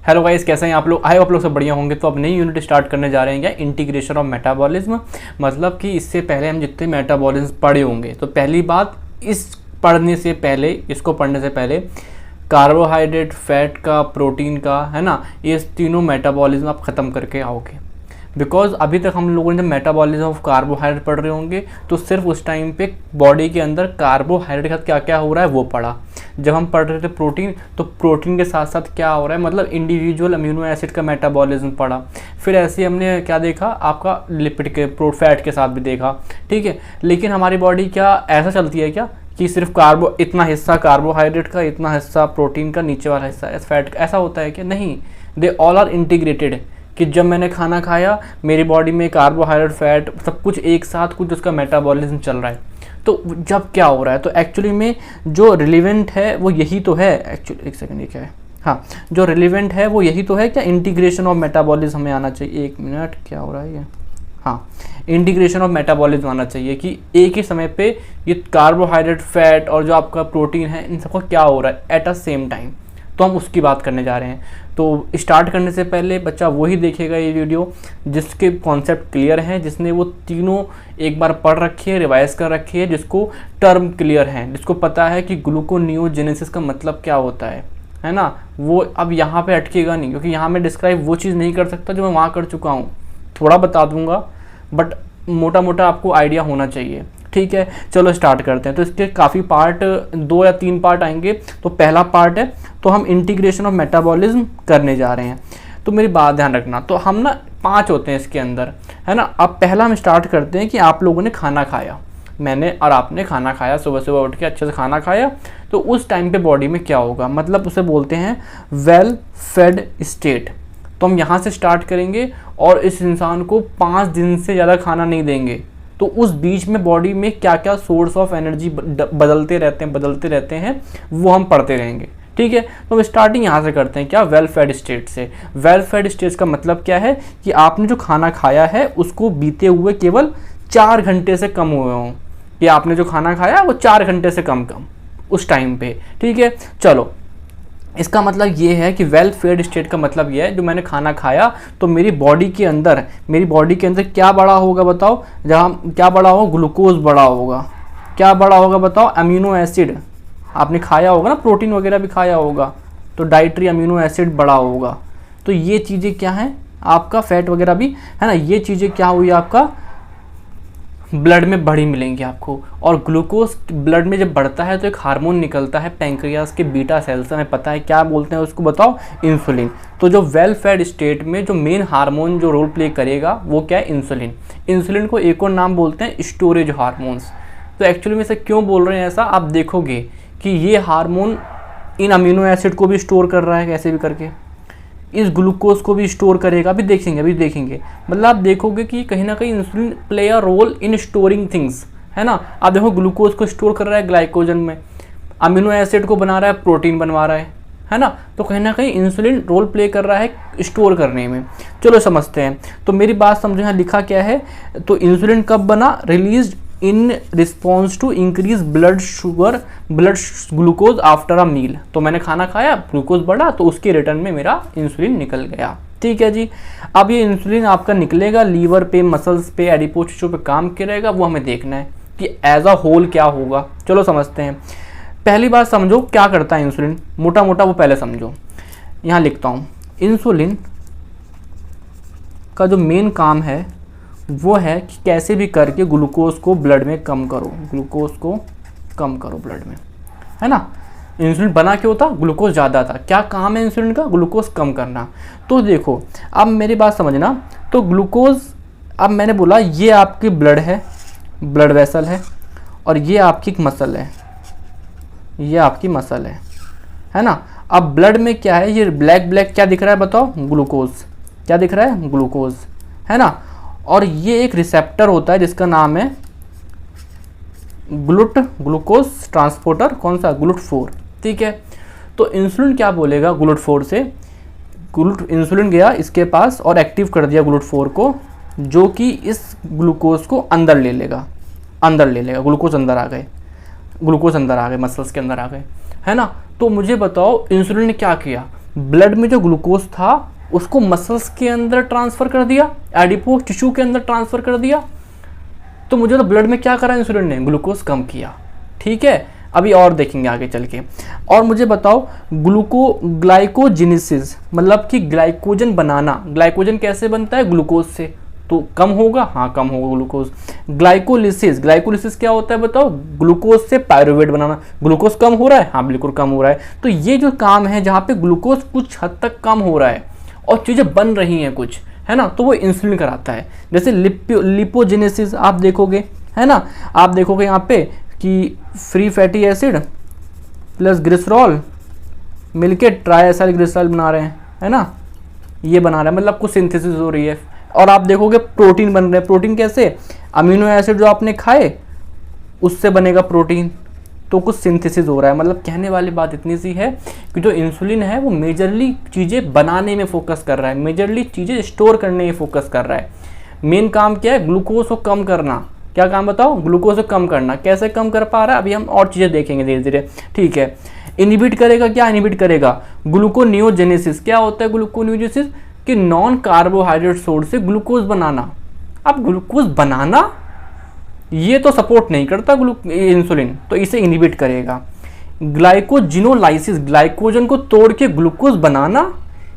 Hello guys, कैसे हैं आप लोग? आई होप आप लोग सब बढ़िया होंगे। तो अब नई यूनिट स्टार्ट करने जा रहे हैं क्या, इंटीग्रेशन ऑफ मेटाबॉलिज्म। मतलब कि इससे पहले हम जितने मेटाबॉलिज्म पढ़े होंगे, तो पहली बात, इसको पढ़ने से पहले कार्बोहाइड्रेट, फैट का, प्रोटीन का, है ना, ये तीनों मेटाबॉलिज्म आप ख़त्म करके आओगे। बिकॉज अभी तक हम लोगों ने जब मेटाबॉलिज्म ऑफ कार्बोहाइड्रेट पढ़ रहे होंगे तो सिर्फ उस टाइम पे बॉडी के अंदर कार्बोहाइड्रेट के साथ क्या क्या हो रहा है वो पढ़ा। जब हम पढ़ रहे थे प्रोटीन, तो प्रोटीन के साथ साथ क्या हो रहा है, मतलब इंडिविजुअल अमीनो एसिड का मेटाबॉलिज्म पढ़ा। फिर ऐसे ही हमने क्या देखा, आपका लिपिड के फैट के साथ भी देखा, ठीक है। लेकिन हमारी बॉडी क्या ऐसा चलती है क्या कि सिर्फ इतना हिस्सा कार्बोहाइड्रेट का, इतना हिस्सा प्रोटीन का, नीचे वाला हिस्सा फैट का, ऐसा होता है क्या? नहीं, दे ऑल आर इंटीग्रेटेड। कि जब मैंने खाना खाया मेरी बॉडी में कार्बोहाइड्रेट, फैट सब कुछ एक साथ कुछ उसका मेटाबॉलिज्म चल रहा है। तो जब क्या हो रहा है, तो एक्चुअली में जो रिलेवेंट है वो यही तो है। एक्चुअली एक सेकंड, ये क्या है, हाँ, जो रिलेवेंट है वो यही तो है क्या, इंटीग्रेशन ऑफ मेटाबॉलिज्म हमें आना चाहिए। एक मिनट, क्या हो रहा है ये, हाँ, इंटीग्रेशन ऑफ मेटाबॉलिज्म आना चाहिए कि एक ही समय पे ये कार्बोहाइड्रेट, फैट और जो आपका प्रोटीन है, इन सबका क्या हो रहा है एट अ सेम टाइम। तो हम उसकी बात करने जा रहे हैं। तो स्टार्ट करने से पहले बच्चा वही देखेगा ये वीडियो जिसके कॉन्सेप्ट क्लियर हैं, जिसने वो तीनों एक बार पढ़ रखी है, रिवाइज कर रखी है, जिसको टर्म क्लियर है, जिसको पता है कि ग्लूकोनियोजेनेसिस का मतलब क्या होता है ना। वो अब यहाँ पे अटकेगा नहीं, क्योंकि यहाँ मैं डिस्क्राइब वो चीज़ नहीं कर सकता जो मैं वहाँ कर चुका हूँ। थोड़ा बता दूंगा बट मोटा मोटा आपको आइडिया होना चाहिए, ठीक है। चलो स्टार्ट करते हैं। तो इसके काफ़ी पार्ट, 2 या 3 पार्ट आएंगे। तो पहला पार्ट है, तो हम इंटीग्रेशन ऑफ मेटाबॉलिज्म करने जा रहे हैं। तो मेरी बात ध्यान रखना, तो हम ना 5 होते हैं इसके अंदर, है ना। अब पहला हम स्टार्ट करते हैं कि आप लोगों ने खाना खाया, मैंने और आपने खाना खाया, सुबह सुबह उठ के अच्छे से खाना खाया। तो उस टाइम पे बॉडी में क्या होगा, मतलब उसे बोलते हैं वेल फेड स्टेट। तो हम यहाँ से स्टार्ट करेंगे और इस इंसान को 5 दिन से ज़्यादा खाना नहीं देंगे। तो उस बीच में बॉडी में क्या क्या सोर्स ऑफ एनर्जी बदलते रहते हैं वो हम पढ़ते रहेंगे, ठीक है। तो हम स्टार्टिंग यहाँ से करते हैं क्या, वेल फेड स्टेट से। वेल फेड स्टेट का मतलब क्या है कि आपने जो खाना खाया है उसको बीते हुए केवल 4 घंटे से कम हुए हों, कि आपने जो खाना खाया वो 4 घंटे से कम उस टाइम पे, ठीक है। चलो, इसका मतलब ये है कि वेल फेड स्टेट का मतलब ये है, जो मैंने खाना खाया तो मेरी बॉडी के अंदर क्या बड़ा होगा बताओ, जहाँ क्या बड़ा होगा, ग्लूकोज बड़ा होगा। क्या बड़ा होगा बताओ, अमीनो एसिड। आपने खाया होगा ना, प्रोटीन वगैरह भी खाया होगा, तो डाइटरी अमीनो एसिड बड़ा होगा। तो ये चीज़ें क्या हैं आपका, फैट वगैरह भी, है ना, ये चीज़ें क्या हुई आपका ब्लड में बड़ी मिलेंगी आपको। और ग्लूकोज ब्लड में जब बढ़ता है तो एक हार्मोन निकलता है पैंक्रियाज के बीटा सेल्स, हमें पता है क्या बोलते हैं उसको बताओ, इंसुलिन। तो जो वेल फेड स्टेट में जो मेन हार्मोन जो रोल प्ले करेगा वो क्या है, इंसुलिन। इंसुलिन को एक और नाम बोलते हैं स्टोरेज हार्मोन्स। तो एक्चुअली में से क्यों बोल रहे हैं ऐसा, आप देखोगे कि ये हार्मोन इन अमीनो एसिड को भी स्टोर कर रहा है, कैसे भी करके इस ग्लूकोज को भी स्टोर करेगा। अभी देखेंगे। मतलब आप देखोगे कि कहीं ना कहीं insulin play a role in storing things, है ना। आप देखो ग्लूकोज को स्टोर कर रहा है ग्लाइकोजन में, अमीनो एसिड को बना रहा है, प्रोटीन बनवा रहा है ना। तो कहीं ना कहीं इंसुलिन रोल प्ले कर रहा है स्टोर करने में। चलो समझते हैं। तो मेरी बात समझो, यहाँ लिखा क्या है, तो इंसुलिन कब बना, release in response to increase blood glucose after a meal. तो मैंने खाना खाया, ग्लूकोज बढ़ा, तो उसके रिटर्न में मेरा इंसुलिन निकल गया, ठीक है जी। अब ये इंसुलिन आपका निकलेगा लीवर पे, मसल्स पे, एडिपोज टिश्यू पे काम करेगा, वो हमें देखना है कि एज अ होल क्या होगा। चलो समझते हैं। पहली बात समझो क्या करता है इंसुलिन, मोटा मोटा वो पहले समझो। यहाँ लिखता हूँ, इंसुलिन का जो मेन काम है वो है कि कैसे भी करके ग्लूकोज को ब्लड में कम करो, ब्लड में, है ना। इंसुलिन बना क्यों था, ग्लूकोज ज़्यादा था। क्या काम है इंसुलिन का, ग्लूकोज कम करना। तो देखो, अब मेरी बात समझना, तो ग्लूकोज, अब मैंने बोला ये आपकी ब्लड है, ब्लड वेसल है, और ये आपकी मसल है, है ना। अब ब्लड में क्या है, ये ब्लैक क्या दिख रहा है बताओ, ग्लूकोज। क्या दिख रहा है, ग्लूकोज, है ना। और ये एक रिसेप्टर होता है जिसका नाम है ग्लूकोज ट्रांसपोर्टर, कौन सा, GLUT4, ठीक है। तो इंसुलिन क्या बोलेगा GLUT4 से, इंसुलिन गया इसके पास और एक्टिव कर दिया GLUT4 को, जो कि इस ग्लूकोज को अंदर ले लेगा, ग्लूकोज अंदर आ गए, मसल्स के अंदर आ गए, है ना। तो मुझे बताओ इंसुलिन ने क्या किया, ब्लड में जो ग्लूकोज था उसको मसल्स के अंदर ट्रांसफ़र कर दिया, एडिपोज टिश्यू के अंदर ट्रांसफ़र कर दिया। तो मुझे तो ब्लड में क्या करा इंसुलिन ने, ग्लूकोज कम किया। ठीक है, अभी और देखेंगे आगे चल के। और मुझे बताओ ग्लाइकोजेनेसिस मतलब कि ग्लाइकोजन बनाना, ग्लाइकोजन कैसे बनता है, ग्लूकोज से, तो कम होगा, हाँ कम होगा ग्लूकोज। ग्लाइकोलिसिस, ग्लाइकोलिसिस क्या होता है बताओ, ग्लूकोज से पायरुवेट बनाना, ग्लूकोज कम हो रहा है, हाँ बिल्कुल कम हो रहा है। तो ये जो काम है जहाँ पे ग्लूकोज कुछ हद तक कम हो रहा है और चीज़ें बन रही हैं कुछ, है ना, तो वो इंसुलिन कराता है। जैसे लिपोजेनेसिस आप देखोगे, है ना, आप देखोगे यहाँ पे कि free fatty acid plus glycerol मिलके ट्राइएसाइल ग्लिसरॉल बना रहे हैं, है ना, ये बना रहा है, मतलब कुछ सिंथेसिस हो रही है। और आप देखोगे प्रोटीन बन रहे हैं, प्रोटीन कैसे, अमीनो एसिड जो आपने खाए उससे बनेगा प्रोटीन, तो कुछ सिंथेसिस हो रहा है। मतलब कहने वाली बात इतनी सी है कि जो इंसुलिन है वो मेजरली चीज़ें बनाने में फोकस कर रहा है, मेजरली चीज़ें स्टोर करने में फोकस कर रहा है। मेन काम क्या है, ग्लूकोज को कम करना। क्या काम बताओ, ग्लूकोज को कम करना। कैसे कम कर पा रहा है, अभी हम और चीज़ें देखेंगे धीरे धीरे। ठीक है, इनहिबिट करेगा, क्या इनहिबिट करेगा, ग्लूकोनियोजेनेसिस। क्या होता है ग्लूकोनियोजेनेसिस, कि नॉन कार्बोहाइड्रेट सोर्स से ग्लूकोज बनाना। अब ग्लूकोज बनाना ये तो सपोर्ट नहीं करता इंसुलिन, तो इसे इनहिबिट करेगा। ग्लाइकोजिनोलाइसिस, ग्लाइकोजन को तोड़ के ग्लूकोज बनाना,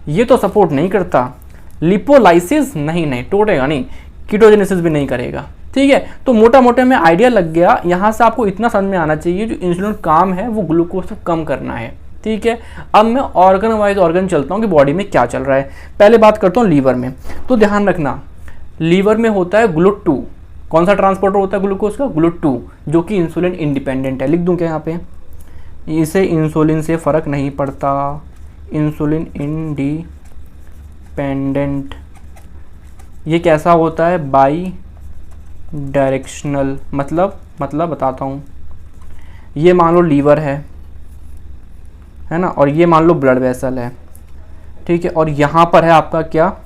ये तो सपोर्ट नहीं करता। लिपोलाइसिस नहीं तोड़ेगा नहीं, कीटोजेनेसिस भी नहीं करेगा। ठीक है, तो मोटा मोटा में आइडिया लग गया। यहाँ से आपको इतना समझ में आना चाहिए जो इंसुलिन काम है वो ग्लूकोज को कम करना है। ठीक है, अब मैं ऑर्गन वाइज ऑर्गन चलता हूँ कि बॉडी में क्या चल रहा है। पहले बात करता हूँ लीवर में। तो ध्यान रखना, लीवर में होता है GLUT2। कौन सा ट्रांसपोर्टर होता है ग्लूकोज का, GLUT2, जो कि इंसुलिन इंडिपेंडेंट है। लिख दूँ क्या यहाँ पे, इसे इंसुलिन से फ़र्क नहीं पड़ता, इंसुलिन इंडिपेंडेंट। ये कैसा होता है, बाई डायरेक्शनल। मतलब बताता हूँ, ये मान लो लीवर है ना, और ये मान लो ब्लड वेसल है। ठीक है, और यहाँ पर है आपका क्या,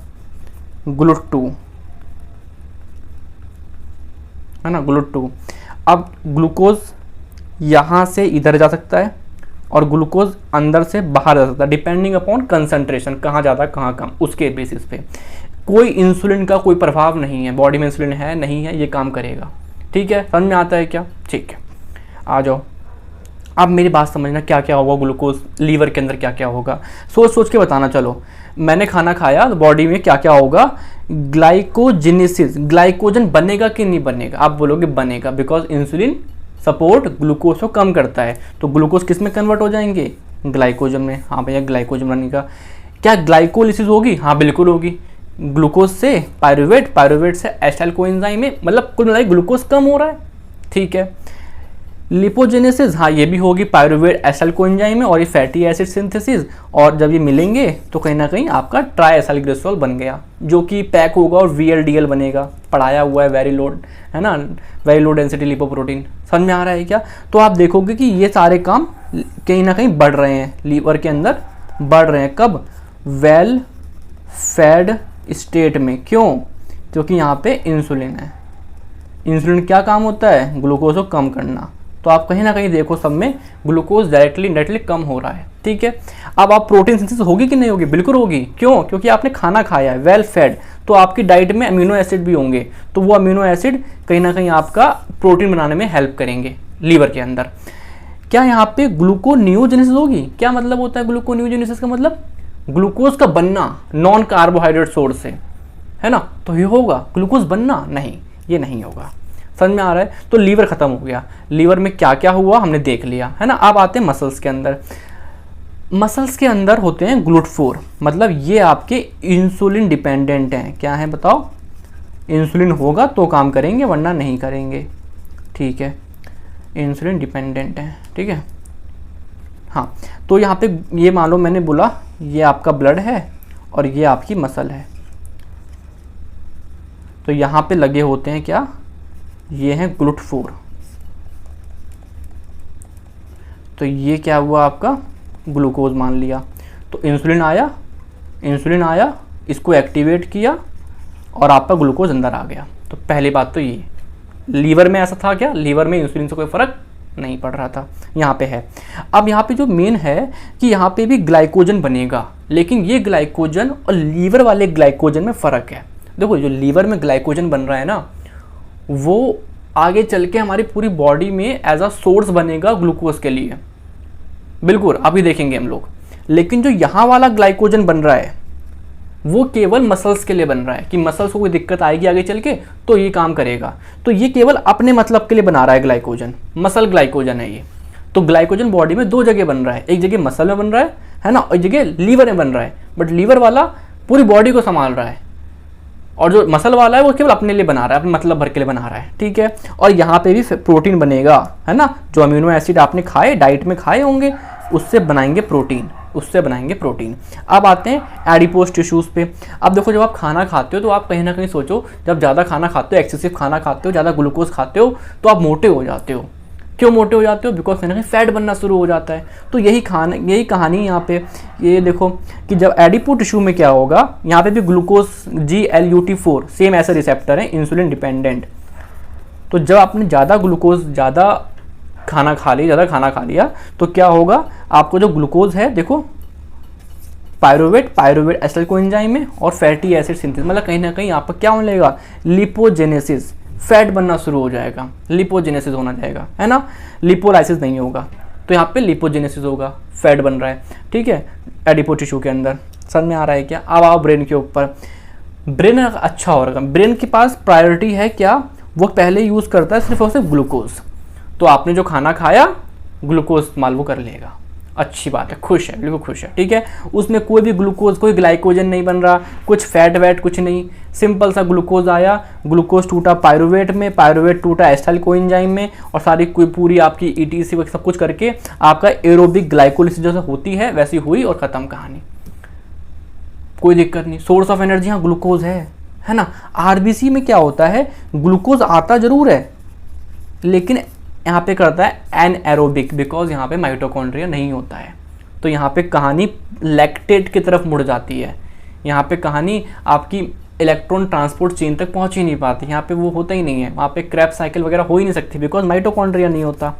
GLUT2, है ना, GLUT2। अब ग्लूकोज यहाँ से इधर जा सकता है और ग्लूकोज अंदर से बाहर जा सकता है, डिपेंडिंग अपॉन कंसंट्रेशन, कहाँ ज़्यादा कहाँ कम, उसके बेसिस पे। कोई इंसुलिन का कोई प्रभाव नहीं है, बॉडी में इंसुलिन है नहीं है, ये काम करेगा। ठीक है, समझ में आता है क्या, ठीक है, आ जाओ। अब मेरी बात समझना, क्या क्या होगा ग्लूकोज लीवर के अंदर, क्या क्या होगा, सोच सोच के बताना। चलो, मैंने खाना खाया, बॉडी में क्या क्या होगा, ग्लाइकोजेनेसिस, ग्लाइकोजन बनेगा कि नहीं बनेगा, आप बोलोगे बनेगा, बिकॉज इंसुलिन सपोर्ट ग्लूकोज को कम करता है। तो ग्लूकोज किस में कन्वर्ट हो जाएंगे, ग्लाइकोजन में। हाँ भैया, ग्लाइकोजन बनेगा। क्या ग्लाइकोलिसिस होगी, हाँ बिल्कुल होगी, ग्लूकोज से पायरुवेट, पायरुवेट से एसिटाइल कोएंजाइम में, मतलब कुल मिलाकर ग्लूकोज कम हो रहा है। ठीक है, लिपोजेनेसिस, हाँ ये भी होगी, पायरुवेट एसिटाइल कोएंजाइम में और ये फैटी एसिड सिंथेसिस, और जब ये मिलेंगे तो कहीं ना कहीं आपका ट्राइएसाइल ग्लिसरॉल बन गया, जो कि पैक होगा और VLDL बनेगा। पढ़ाया हुआ है, वेरी लोड, है ना, वेरी लो डेंसिटी लिपोप्रोटीन। समझ में आ रहा है क्या। तो आप देखोगे कि ये सारे काम कहीं ना कहीं बढ़ रहे हैं, लीवर के अंदर बढ़ रहे हैं। कब, वेल फैड स्टेट में। क्यों, क्योंकि यहाँ पे इंसुलिन है। इंसुलिन क्या काम होता है, ग्लूकोज को कम करना। तो आप कहीं ना कहीं देखो सब में ग्लूकोज डायरेक्टली इनडायरेक्टली कम हो रहा है। ठीक है, अब आप प्रोटीन सिंथेसिस होगी कि नहीं होगी, बिल्कुल होगी। क्यों, क्योंकि आपने खाना खाया है, वेल फेड, तो आपकी डाइट में अमीनो एसिड भी होंगे, तो वो अमीनो एसिड कहीं ना कहीं आपका प्रोटीन बनाने में हेल्प करेंगे लीवर के अंदर। क्या यहाँ पे ग्लूकोनियोजेनेसिस होगी, क्या मतलब होता है ग्लूकोनियोजेनेसिस का मतलब, ग्लूकोज का बनना नॉन कार्बोहाइड्रेट सोर्स से, है ना, तो ये होगा ग्लूकोज बनना, नहीं ये नहीं होगा। समझ में आ रहा है। तो लीवर खत्म हो गया, लीवर में क्या क्या हुआ हमने देख लिया, है ना। अब आते हैं मसल्स के अंदर। मसल्स के अंदर होते हैं GLUT4, मतलब ये आपके इंसुलिन डिपेंडेंट हैं। क्या है बताओ, इंसुलिन होगा तो काम करेंगे वरना नहीं करेंगे। ठीक है, इंसुलिन डिपेंडेंट है। ठीक है, हाँ, तो यहाँ पे ये मान लो मैंने बोला ये आपका ब्लड है और ये आपकी मसल है, तो यहाँ पे लगे होते हैं क्या, ये हैं GLUT4। तो ये क्या हुआ आपका, ग्लूकोज मान लिया, तो इंसुलिन आया, इसको एक्टिवेट किया और आपका ग्लूकोज अंदर आ गया। तो पहली बात तो ये, लीवर में ऐसा था क्या, लीवर में इंसुलिन से कोई फ़र्क नहीं पढ़ रहा था, यहाँ पे है। अब यहाँ पे जो मेन है कि यहाँ पे भी ग्लाइकोजन बनेगा, लेकिन ये ग्लाइकोजन और लीवर वाले ग्लाइकोजन में फ़र्क है। देखो जो लीवर में ग्लाइकोजन बन रहा है ना, वो आगे चल के हमारी पूरी बॉडी में एज अ सोर्स बनेगा ग्लूकोज के लिए, बिल्कुल अभी देखेंगे हम लोग। लेकिन जो यहाँ वाला ग्लाइकोजन बन रहा है वो केवल मसल्स के लिए बन रहा है कि मसल्स को कोई दिक्कत आएगी आगे चल के तो ये काम करेगा। तो ये केवल अपने मतलब के लिए बना रहा है ग्लाइकोजन, मसल ग्लाइकोजन है ये। तो ग्लाइकोजन बॉडी में 2 जगह बन रहा है, एक जगह मसल में बन रहा है ना, और एक जगह लीवर में बन रहा है। बट लीवर वाला पूरी बॉडी को संभाल रहा है, और जो मसल वाला है वो केवल अपने लिए बना रहा है, अपने मतलब भर के लिए बना रहा है, ठीक है। और यहाँ पे भी प्रोटीन बनेगा, है ना, जो अमीनो एसिड आपने खाए, डाइट में खाए होंगे, उससे बनाएंगे प्रोटीन, उससे बनाएंगे प्रोटीन। अब आते हैं एडिपोज टिश्यूज़ पे। अब देखो जब आप खाना खाते हो तो आप कहीं ना कहीं सोचो, जब ज़्यादा खाना खाते हो, एक्सेसिव खाना खाते हो, ज़्यादा ग्लूकोज खाते हो तो आप मोटे हो जाते हो। क्यों मोटे हो जाते हो? बिकॉज कहीं ना कहीं फैट बनना शुरू हो जाता है। तो यही कहानी यहाँ पे ये देखो कि जब एडिपो टिश्यू में क्या होगा, यहाँ पे भी ग्लूकोज GLUT4 सेम ऐसा रिसेप्टर है, इंसुलिन डिपेंडेंट। तो जब आपने ज़्यादा ग्लूकोज ज़्यादा खाना खा लिया तो क्या होगा, आपको जो ग्लूकोज है देखो पायरुवेट एसिड कोएंजाइम में और फैटी एसिड सिंथेसिस, मतलब कहीं ना कहीं यहाँ पर क्या होने लगेगा, लिपोजेनेसिस, फैट बनना शुरू हो जाएगा, लिपोजेनेसिस होना जाएगा, है ना, लिपोलाइसिस नहीं होगा। तो यहाँ पे लिपोजेनेसिस होगा, फैट बन रहा है, ठीक है, एडिपो टिश्यू के अंदर। समझ में आ रहा है क्या? अब आओ ब्रेन के ऊपर। ब्रेन अच्छा ऑर्गन, ब्रेन के पास प्रायोरिटी है क्या, वो पहले यूज़ करता है सिर्फ और सिर्फ ग्लूकोज। तो आपने जो खाना खाया ग्लूकोज माल वो कर लेगा, अच्छी बात है, खुश है, बिल्कुल खुश है, ठीक है। उसमें कोई भी ग्लूकोज, कोई ग्लाइकोजन नहीं बन रहा, कुछ फैट वैट कुछ नहीं, सिंपल सा ग्लूकोज आया, ग्लूकोज टूटा पायरुवेट में, पायरुवेट टूटा एसिटाइल कोएंजाइम में, और सारी कोई पूरी आपकी ETC सब कुछ करके आपका एरोबिक ग्लाइकोलिसिस जैसे होती है वैसी हुई और ख़त्म कहानी, कोई दिक्कत नहीं। सोर्स ऑफ एनर्जी यहाँ ग्लूकोज है ना। RBC में क्या होता है, ग्लूकोज आता जरूर है लेकिन यहाँ पे करता है एनएरोबिक, बिकॉज यहाँ पे माइटोकॉन्ड्रिया नहीं होता है। तो यहाँ पे कहानी लैक्टेट की तरफ मुड़ जाती है, यहाँ पे कहानी आपकी इलेक्ट्रॉन ट्रांसपोर्ट चेन तक पहुँच ही नहीं पाती, यहाँ पे वो होता ही नहीं है, वहाँ पे क्रैब्स साइकिल वगैरह हो ही नहीं सकती बिकॉज माइटोकॉन्ड्रिया नहीं होता,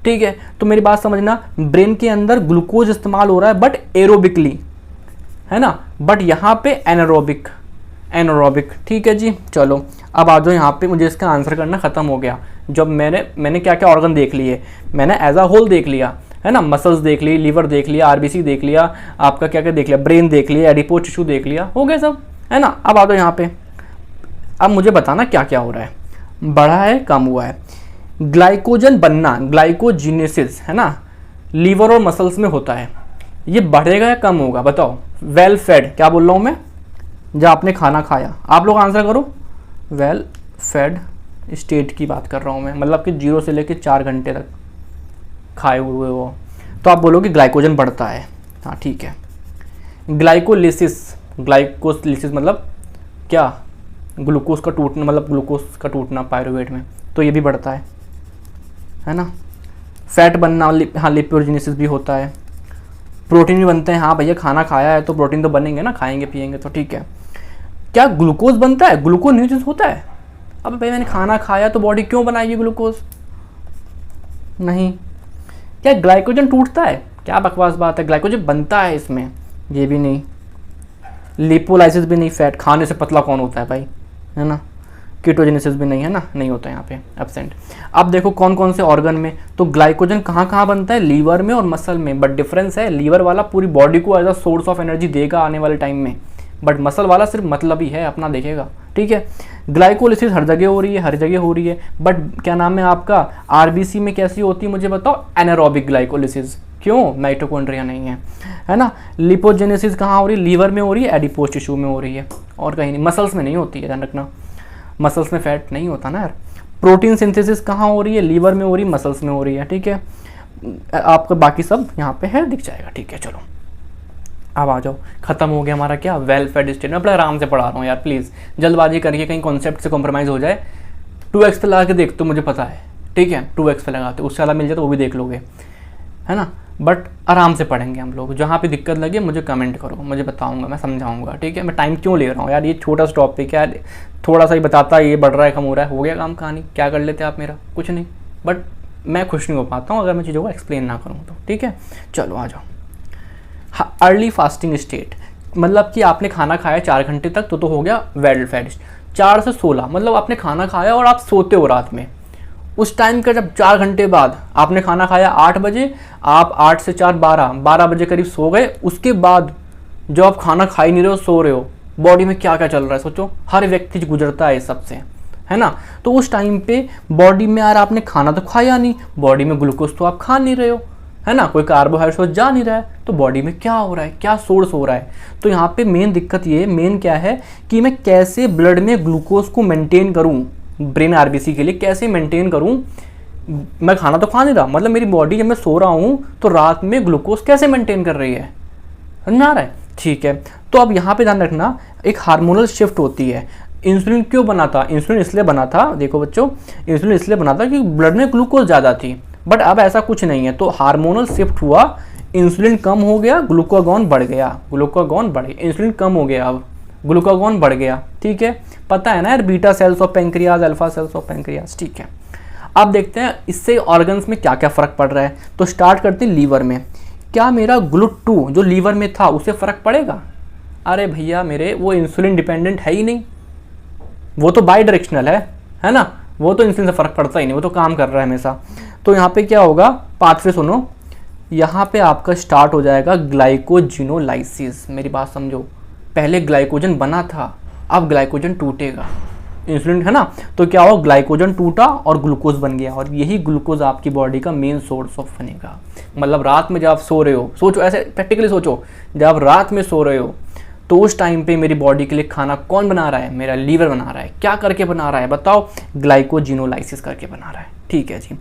ठीक है। तो मेरी बात समझना, ब्रेन के अंदर ग्लूकोज इस्तेमाल हो रहा है बट एरोबिकली, है ना, बट यहाँ पे एनारोबिक, ठीक है जी। चलो अब आ जाओ यहाँ पे, मुझे इसका आंसर करना ख़त्म हो गया। जब मैंने क्या क्या ऑर्गन देख लिए, मैंने एज अ होल देख लिया, है ना, मसल्स देख ली, लीवर देख लिया, RBC देख लिया, आपका क्या क्या देख लिया, ब्रेन देख लिया, एडिपो टिश्यू देख लिया, हो गया सब, है ना। अब आ जाओ यहाँ पे, अब मुझे बताना क्या क्या हो रहा है, बढ़ा है कम हुआ है। ग्लाइकोजन बनना, ग्लाइकोजीनेसिस, है ना, लीवर और मसल्स में होता है, ये बढ़ेगा या कम होगा बताओ। वेल फेड, क्या बोल रहा हूँ मैं, जब आपने खाना खाया, आप लोग आंसर करो, वेल फेड स्टेट की बात कर रहा हूँ मैं, मतलब कि 0 से लेकर 4 घंटे तक खाए हुए हो, तो आप बोलोगे ग्लाइकोजन बढ़ता है, हाँ ठीक है। ग्लाइकोलिसिस मतलब क्या, ग्लूकोज का टूटना, मतलब ग्लूकोज का टूटना पायरुवेट में, तो ये भी बढ़ता है ना। फैट बनना, हाँ लिपोजेनेसिस भी होता है। प्रोटीन भी बनते हैं, हाँ भैया खाना खाया है तो प्रोटीन तो बनेंगे ना, खाएंगे पिएंगे तो, ठीक है। क्या ग्लूकोज बनता है, ग्लूकोन्यूट्रिएंट्स होता है? अब भाई मैंने खाना खाया तो बॉडी क्यों बनाएगी ग्लूकोज? नहीं। क्या ग्लाइकोजन टूटता है? क्या बकवास बात है, ग्लाइकोजन बनता है इसमें, ये भी नहीं। लिपोलाइसिस भी नहीं, फैट खाने से पतला कौन होता है भाई, है ना। कीटोजेनेसिस भी नहीं, है ना, नहीं होता यहाँ पे, एब्सेंट। अब देखो कौन कौन से ऑर्गन में, तो ग्लाइकोजन कहाँ कहाँ बनता है, लीवर में और मसल में, बट डिफरेंस है, लीवर वाला पूरी बॉडी को as a source of energy देगा आने वाले टाइम में, बट मसल वाला सिर्फ मतलब ही है, अपना देखेगा, ठीक है। ग्लाइकोलिसिस हर जगह हो रही है, बट क्या नाम है आपका, RBC में कैसी होती है मुझे बताओ, एनारोबिक ग्लाइकोलिसिस, क्यों, माइटोकॉन्ड्रिया नहीं है ना। लिपोजेनेसिस कहाँ हो रही है, लीवर में हो रही है, एडिपोज टिश्यू में हो रही है, और कहीं नहीं, मसल्स में नहीं होती है, ध्यान रखना, मसल्स में फैट नहीं होता ना यार। प्रोटीन सिंथेसिस कहाँ हो रही है, लीवर में हो रही है, मसल्स में हो रही है, ठीक है। आपका बाकी सब यहाँ पे है, दिख जाएगा, ठीक है। चलो अब आ जाओ, खत्म हो गया हमारा क्या, वेल फेड स्टेट। मैं बड़ा आराम से पढ़ा रहा हूँ यार, प्लीज़ जल्दबाजी करके कहीं कॉन्सेप्ट से कॉम्प्रोमाइज़ हो जाए। 2x पे लगा के देख तो मुझे पता है, ठीक है, 2x पे लगाते, उससे ज़्यादा मिल जाए तो वो भी देख लोगे, है ना, बट आराम से पढ़ेंगे हम लोग। जहाँ पे दिक्कत लगे मुझे कमेंट करो, मुझे बताऊंगा, मैं समझाऊंगा, ठीक है। मैं टाइम क्यों ले रहा हूँ यार, ये छोटा सा टॉपिक है यार, थोड़ा सा ही बताता, ये बढ़ रहा है कम हो रहा है, हो गया काम, कहानी, क्या कर लेते आप मेरा, कुछ नहीं, बट मैं खुश नहीं हो पाता हूँ अगर मैं चीज़ों को एक्सप्लेन ना करूँ तो, ठीक है। चलो आ जाओ। अर्ली फास्टिंग स्टेट मतलब कि आपने खाना खाया 4 घंटे तक तो हो गया वेल फेड। 4 से 16 मतलब आपने खाना खाया और आप सोते हो रात में, उस टाइम का जब 4 घंटे बाद आपने खाना खाया 8 बजे, आप 8 से 4 12 बजे करीब सो गए। उसके बाद जो आप खाना खा ही नहीं रहे हो, सो रहे हो, बॉडी में क्या क्या चल रहा है सोचो। हर व्यक्ति गुजरता है इस सबसे, है ना। तो उस टाइम पे बॉडी में यार आपने खाना तो खाया नहीं, बॉडी में ग्लूकोज तो आप खा नहीं रहे हो, है ना, कोई कार्बोहाइड्रेट जा नहीं रहा है, तो बॉडी में क्या हो रहा है, क्या सोर्स हो रहा है। तो यहाँ पे मेन दिक्कत ये मेन क्या है कि मैं कैसे ब्लड में ग्लूकोज को मेंटेन करूँ, ब्रेन आरबीसी के लिए कैसे मेंटेन करूँ। मैं खाना तो खा नहीं रहा, मतलब मेरी बॉडी जब मैं सो रहा हूँ तो रात में ग्लूकोज कैसे मेंटेन कर रही है, समझ में आ रहा है, ठीक है। तो अब यहाँ पे ध्यान रखना, एक हार्मोनल शिफ्ट होती है। इंसुलिन क्यों बना था? इंसुलिन इसलिए बना था, देखो बच्चों, इंसुलिन इसलिए बना था कि ब्लड में ग्लूकोज ज़्यादा थी, बट अब ऐसा कुछ नहीं है। तो हार्मोनल शिफ्ट हुआ, इंसुलिन कम हो गया, ग्लूकागॉन बढ़ गया, ग्लूकागॉन बढ़ गया, इंसुलिन कम हो गया, अब ग्लूकागॉन बढ़ गया, ठीक है। पता है ना यार, beta cells of pancreas, alpha cells of pancreas, ठीक है। अब देखते हैं इससे ऑर्गन्स में क्या क्या फ़र्क पड़ रहा है। तो स्टार्ट करते हैं लीवर में। क्या मेरा GLUT2 जो लीवर में था उसे फ़र्क पड़ेगा? अरे भैया मेरे, वो इंसुलिन डिपेंडेंट है ही नहीं, वो तो बाई डायरेक्शनल है ना, वो तो इंसुलिन से फ़र्क पड़ता ही नहीं, वो तो काम कर रहा है हमेशा। तो यहाँ पे क्या होगा, पाथवे सुनो, यहाँ पे आपका स्टार्ट हो जाएगा ग्लाइकोजिनोलाइसिस। मेरी बात समझो, पहले ग्लाइकोजन बना था, अब ग्लाइकोजन टूटेगा, इंसुलिन है ना, तो क्या हो, ग्लाइकोजन टूटा और ग्लूकोज बन गया, और यही ग्लूकोज आपकी बॉडी का मेन सोर्स ऑफ बनेगा। मतलब रात में जब आप सो रहे हो, सोचो ऐसे प्रैक्टिकली सोचो, जब आप रात में सो रहे हो तो उस टाइम पे मेरी बॉडी के लिए खाना कौन बना रहा है? मेरा लीवर बना रहा है। क्या करके बना रहा है बताओ? ग्लाइकोजिनोलाइसिस करके बना रहा है, ठीक है जी।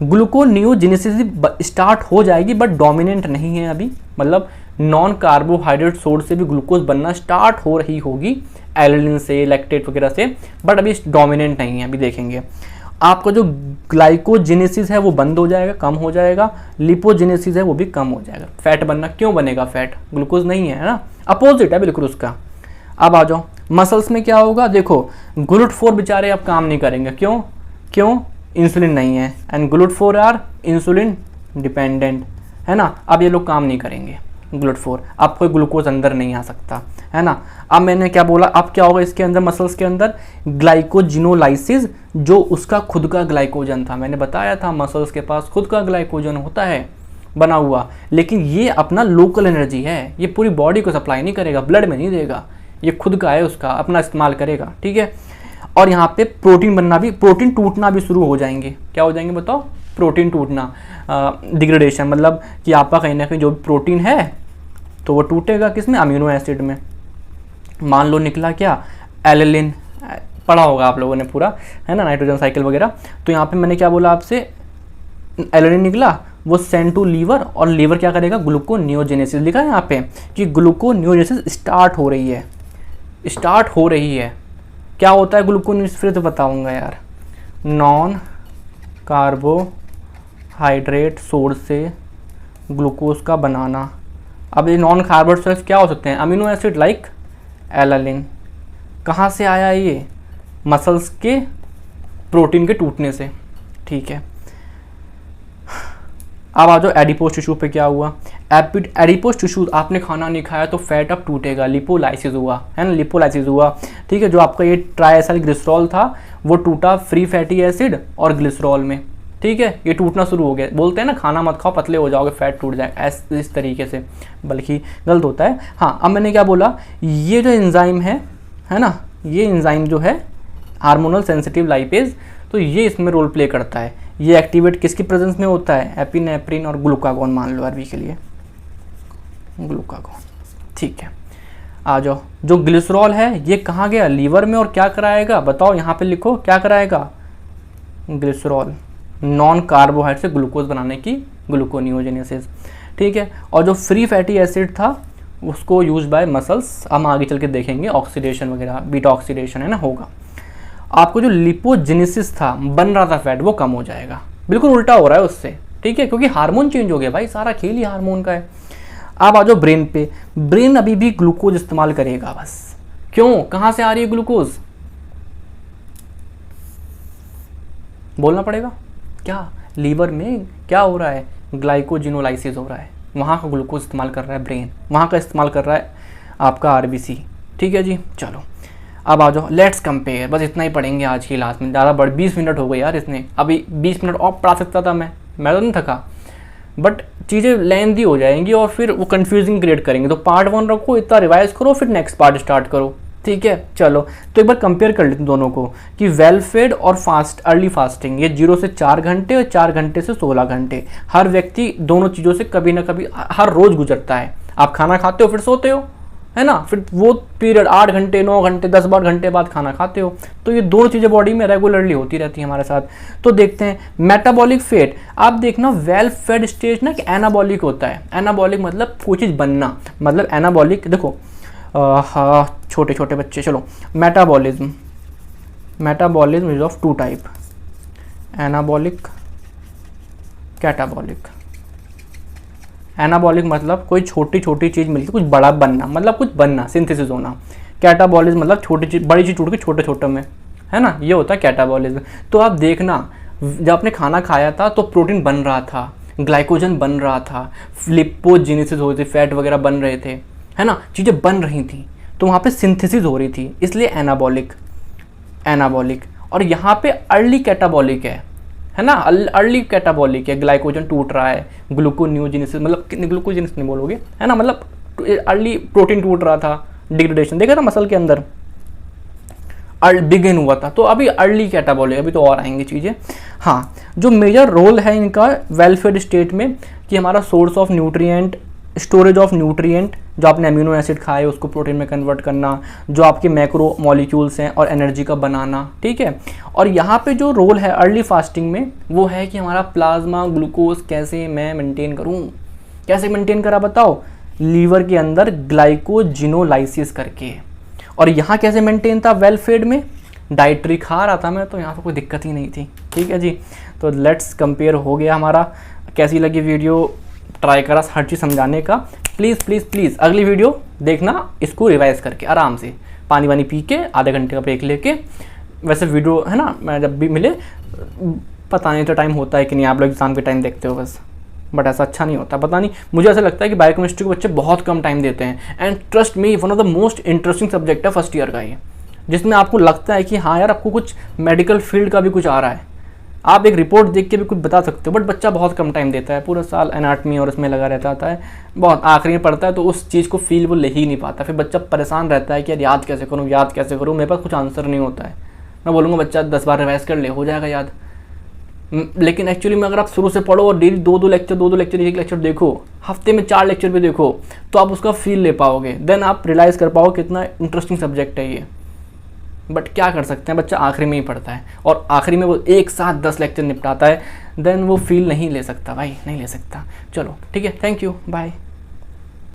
ग्लूकोनियोजेनेसिस स्टार्ट हो जाएगी बट डोमिनेंट नहीं है अभी, मतलब नॉन कार्बोहाइड्रेट सोर्स से भी ग्लूकोज बनना स्टार्ट हो रही होगी, एलिनिन से, लैक्टेट वगैरह से, बट अभी डोमिनेंट नहीं है। अभी देखेंगे आपका जो ग्लाइकोजेनेसिस है वो बंद हो जाएगा, कम हो जाएगा, लिपोजेनेसिस है वो भी कम हो जाएगा। फैट बनना क्यों बनेगा? फैट ग्लूकोज नहीं है ना, अपोजिट है बिल्कुल उसका। अब आ जाओ मसल्स में क्या होगा, देखो GLUT4 बेचारे अब काम नहीं करेंगे, क्यों? क्यों? इंसुलिन नहीं है, and GLUT4 are insulin dependent, है ना। अब ये लोग काम नहीं करेंगे GLUT4, अब कोई ग्लूकोज अंदर नहीं आ सकता, है ना। अब मैंने क्या बोला, अब क्या होगा इसके अंदर, मसल्स के अंदर ग्लाइकोजिनोलाइसिस, जो उसका खुद का ग्लाइकोजन था, मैंने बताया था मसल्स के पास खुद का ग्लाइकोजन होता है बना हुआ, लेकिन ये अपना लोकल एनर्जी है, ये पूरी बॉडी को सप्लाई नहीं करेगा, ब्लड में नहीं देगा, ये खुद का है, उसका अपना इस्तेमाल करेगा, ठीक है। और यहाँ पे प्रोटीन बनना भी, प्रोटीन टूटना भी शुरू हो जाएंगे। क्या हो जाएंगे बताओ? प्रोटीन टूटना, डिग्रेडेशन, मतलब कि आपका कहीं ना कहीं जो प्रोटीन है तो वो टूटेगा किसमें? अमीनो एसिड में। मान लो निकला क्या, एलिलिन, पढ़ा होगा आप लोगों ने पूरा, है ना, नाइट्रोजन साइकिल वगैरह। तो यहाँ पे मैंने क्या बोला आपसे, एलिलिन निकला, वो सेंड टू लीवर, और लीवर क्या करेगा? ग्लूकोनियोजेनेसिस लिखा है यहाँ पे कि ग्लूकोनियोजेनेसिस स्टार्ट हो रही है, स्टार्ट हो रही है। क्या होता है ग्लूकोनियोजेनेसिस? फिर तो बताऊँगा यार, नॉन कार्बोहाइड्रेट सोर्स से ग्लूकोज का बनाना। अब ये नॉन कार्बोहाइड्रेट सोर्स क्या हो सकते हैं? Amino acid like alanine. कहाँ से आया ये? मसल्स के प्रोटीन के टूटने से, ठीक है। अब आ जाओ एडिपोज टिश्यू पे। क्या हुआ? एडिपोज टिश्यू, आपने खाना नहीं खाया तो फैट अब टूटेगा, लिपोलाइसिस हुआ, है ना, लिपोलाइसिस हुआ, ठीक है। जो आपका ये ट्राइएसाइल ग्लिसरॉल था वो टूटा फ्री फैटी एसिड और ग्लिसरॉल में, ठीक है। ये टूटना शुरू हो गया। बोलते हैं ना खाना मत खाओ पतले हो जाओगे, फैट टूट जाएगा, इस तरीके से, बल्कि गलत होता है। हाँ, अब मैंने क्या बोला, ये जो एंजाइम है ना, ये एंजाइम जो है हार्मोनल सेंसिटिव लाइपेज, तो ये इसमें रोल प्ले करता है। ये एक्टिवेट किसकी प्रेजेंस में होता है? एपिनेफ्रिन और ग्लूकागॉन, मान लो अरबी के लिए ग्लूकागॉन, ठीक है। आ जाओ, जो ग्लिसरॉल है ये कहाँ गया? लीवर में, और क्या कराएगा बताओ? यहाँ पे लिखो क्या कराएगा? ग्लिसरॉल, नॉन कार्बोहाइड्रेट से ग्लूकोज बनाने की ग्लूकोनियोजेनेसिस, ठीक है। और जो फ्री फैटी एसिड था उसको यूज बाय मसल्स, हम आगे चल के देखेंगे, ऑक्सीडेशन वगैरह, बीटा ऑक्सीडेशन, है ना, होगा। आपको जो लिपोजेनेसिस था, बन रहा था फैट, वो कम हो जाएगा। बिल्कुल उल्टा हो रहा है उससे, ठीक है, क्योंकि हार्मोन चेंज हो गया भाई, सारा खेल ही हार्मोन का है। अब आ जाओ ब्रेन पे। ब्रेन अभी भी ग्लूकोज इस्तेमाल करेगा बस। क्यों? कहाँ से आ रही है ग्लूकोज? बोलना पड़ेगा क्या? लीवर में क्या हो रहा है, ग्लाइकोजिनोलाइसिस हो रहा है, वहाँ का ग्लूकोज इस्तेमाल कर रहा है ब्रेन, वहाँ का इस्तेमाल कर रहा है आपका आरबीसी। ठीक है जी, चलो अब आ जाओ, लेट्स कंपेयर। बस इतना ही पढ़ेंगे आज की क्लास में, ज़्यादा 20 मिनट हो गए यार इसने, अभी 20 मिनट और पढ़ा सकता था मैं तो नहीं थका, बट चीज़ें लेंथी हो जाएंगी और फिर वो कंफ्यूजिंग क्रिएट करेंगे। तो पार्ट 1 रखो, इतना रिवाइज करो, फिर नेक्स्ट पार्ट स्टार्ट करो। ठीक है, चलो तो एक बार कंपेयर कर लेते हैं दोनों को कि वेल फेड और अर्ली फास्टिंग, ये 0 से 4 घंटे और 4 घंटे से 16 घंटे। हर व्यक्ति दोनों चीज़ों से कभी ना कभी हर रोज़ गुजरता है। आप खाना खाते हो फिर सोते हो, है ना, फिर वो पीरियड 8 घंटे 9 घंटे 10-12 घंटे बाद खाना खाते हो, तो ये दोनों चीज़ें बॉडी में रेगुलरली होती रहती हैं हमारे साथ। तो देखते हैं मेटाबॉलिक फेट। आप देखना वेल फेड स्टेज ना कि एनाबॉलिक होता है। एनाबॉलिक मतलब कोई चीज़ बनना, मतलब एनाबॉलिक देखो हाँ छोटे छोटे बच्चे, चलो metabolism is of 2 type, anabolic catabolic. Anabolic मतलब कोई छोटी छोटी चीज़ मिलती कुछ बड़ा बनना, मतलब कुछ बनना, सिंथेसिस होना। कैटाबॉलिज्म मतलब छोटी चीज बड़ी चीज़ टूट के छोटे छोटे में, है ना, ये होता है कैटाबॉलिज्म। तो आप देखना जब आपने खाना खाया था तो प्रोटीन बन रहा था, ग्लाइकोजन बन रहा था, लिपोजेनेसिस हो रही थी, फैट वगैरह बन रहे थे, है ना, चीज़ें बन रही थी, तो वहाँ पे सिंथेसिस हो रही थी, इसलिए एनाबॉलिक। और यहाँ पे अर्ली कैटाबॉलिक है ना, अर्ली कैटाबॉलिक है, ग्लाइकोजन टूट रहा है, ग्लूकोनियोजेनेसिस मतलब ग्लूकोजेनेसिस नहीं बोलोगे, है ना, मतलब अर्ली प्रोटीन टूट रहा था, डिग्रेडेशन देखा था मसल के अंदर बिगिन हुआ था, तो अभी अर्ली कैटाबॉलिक, अभी तो और आएंगी चीज़ें। हाँ, जो मेजर रोल है इनका वेलफेड स्टेट में कि हमारा source of nutrient, storage of nutrient, जो आपने अमीनो एसिड खाए उसको प्रोटीन में कन्वर्ट करना, जो आपके मैक्रो मॉलिक्यूल्स हैं, और एनर्जी का बनाना। ठीक है, और यहाँ पे जो रोल है अर्ली फास्टिंग में वो है कि हमारा प्लाज्मा ग्लूकोज कैसे मैं मेंटेन करूँ, कैसे मेंटेन करा बताओ, लीवर के अंदर ग्लाइकोजिनोलाइसिस करके। और यहाँ कैसे मेंटेन था वेल फेड में, डाइट्री खा रहा था मैं, तो यहाँ पर कोई दिक्कत ही नहीं थी। ठीक है जी, तो लेट्स कंपेयर हो गया हमारा। कैसी लगी वीडियो, ट्राई करा हर चीज़ समझाने का। प्लीज़ प्लीज़ प्लीज़ अगली वीडियो देखना इसको रिवाइज करके आराम से, पानी वानी पी के, आधे घंटे का ब्रेक लेके। वैसे वीडियो है ना, मैं जब भी मिले, पता नहीं तो टाइम होता है कि नहीं, आप लोग एग्जाम के टाइम देखते हो बस, बट ऐसा अच्छा नहीं होता, पता नहीं, मुझे ऐसा लगता है कि बायोकेमिस्ट्री को बच्चे बहुत कम टाइम देते हैं। And trust me, one of the most interesting subject है फर्स्ट ईयर का ये, जिसमें आपको लगता है कि हाँ यार आपको कुछ मेडिकल फील्ड का भी कुछ आ रहा है, आप एक रिपोर्ट देख के भी कुछ बता सकते हो, बट बच्चा बहुत कम टाइम देता है, पूरा साल एनाटमी और इसमें लगा रहता है, बहुत आखिरी में पढ़ता है तो उस चीज़ को फील वो ले ही नहीं पाता। फिर बच्चा परेशान रहता है कि यार याद कैसे करूँ, मेरे पास कुछ आंसर नहीं होता है। मैं बोलूँगा बच्चा 10 बार रिवाइज कर ले, हो जाएगा याद। लेकिन एक्चुअली में अगर आप शुरू से पढ़ो और डेली 2-2 लेक्चर एक लेक्चर देखो, हफ्ते में 4 लेक्चर भी देखो, तो आप उसका फील ले पाओगे, देन आप रियलाइज़ कर पाओ कितना इंटरेस्टिंग सब्जेक्ट है ये। बट क्या कर सकते हैं, बच्चा आखिरी में ही पढ़ता है और आखिरी में वो एक साथ 10 लेक्चर निपटाता है, देन वो फील नहीं ले सकता भाई, नहीं ले सकता। चलो ठीक है, थैंक यू, बाय।